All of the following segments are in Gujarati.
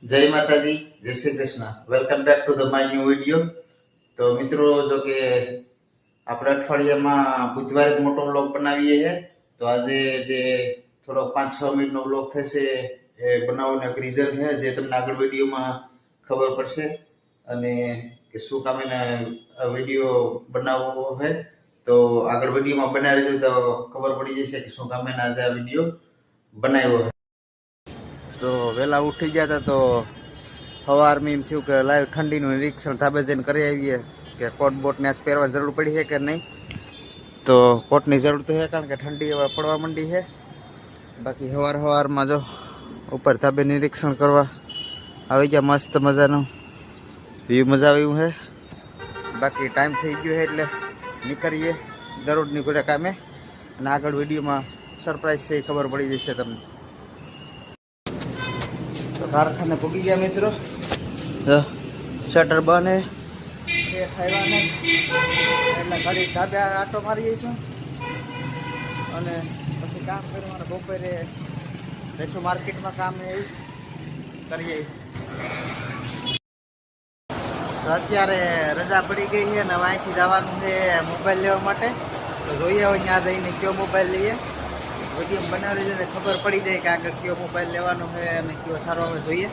જય માતાજી, જય Shri Krishna. Welcome back to the my new video. તો મિત્રો, જો કે આપણે અઠવાડિયામાં બુધવારે મોટો વ્લોગ બનાવીએ છીએ, તો આજે જે થોડો 5-6 મિનિટનો વ્લોગ થશે એ બનાવવાનું એક રીઝન છે જે તમને આગળ વિડીયોમાં ખબર પડશે, અને કે શું કામ એને વિડીયો બનાવવો છે. તો આગળ વિડીયોમાં બનાવી રહેજો તો ખબર પડી જશે કે શું કામ એને આજે આ વિડીયો બનાવ્યો છે. તો વહેલા ઉઠી ગયા હતા તો સવારમાં એમ થયું કે લાઈવ ઠંડીનું નિરીક્ષણ ધાબે જઈને કરી આવીએ કે કોટ બોટને આજ પહેરવાની જરૂર પડી છે કે નહીં. તો કોટની જરૂર તો છે, કારણ કે ઠંડી હવે પડવા માંડી છે. બાકી સવારમાં જો ઉપર ધાબે નિરીક્ષણ કરવા આવી ગયા, મસ્ત મજાનું વ્યૂ મજા આવ્યું છે. બાકી ટાઈમ થઈ ગયો છે એટલે નીકળીએ દરરોજની ઘોડે કામે, અને આગળ વિડીયોમાં સરપ્રાઈઝ છે એ ખબર પડી જશે તમને. તો કારખાને પૂગી ગયા મિત્રો, શટર બને ખાઈને એટલે ઘડી ધાબે આટો મારી જઈશું, અને પછી કામ કરવાનું. બપોરે જઈશું માર્કેટમાં, કામ એવું કરીએ. તો અત્યારે રજા પડી ગઈ છે અને અહીંથી જવાનું છે મોબાઈલ લેવા માટે. તો જોઈએ હવે ત્યાં જઈને કયો મોબાઈલ લઈએ. વિડીયો બનાવી છે ખબર પડી જાય કે આગળ કયો મોબાઈલ લેવાનો છે અને કયો સારો હવે જોઈએ.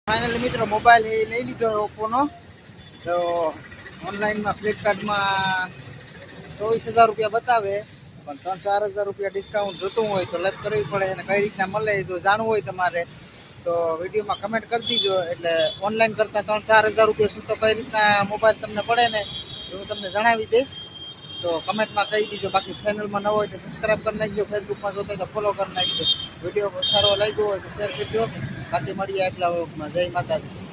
ફાઇનલી મિત્રો મોબાઈલ એ લઈ લીધો ઓપ્પોનો. તો ઓનલાઈનમાં ફ્લિપકાર્ટમાં 24,000 રૂપિયા બતાવે, પણ 3-4,000 રૂપિયા ડિસ્કાઉન્ટ જોતું હોય તો લપ કરવી પડે. અને કઈ રીતના મળે જો જાણવું હોય તમારે તો વિડીયોમાં કમેન્ટ કરી દીજો. એટલે ઓનલાઈન કરતાં 3-4,000 રૂપિયા સુધી તો કઈ રીતના મોબાઈલ તમને પડે ને એ હું તમને જણાવી દઈશ. તો કમેન્ટમાં કહી દીજો. બાકી ચેનલમાં ન હોય તો સબસ્ક્રાઈબ કરી નાખજો, ફેસબુકમાં જોતા હોય તો ફોલો કરી નાખજો. વિડીયો સારો લાગ્યો હોય તો શેર કરજો. બાકી મળીએ આગલા વ્લોગમાં. જય માતાજી.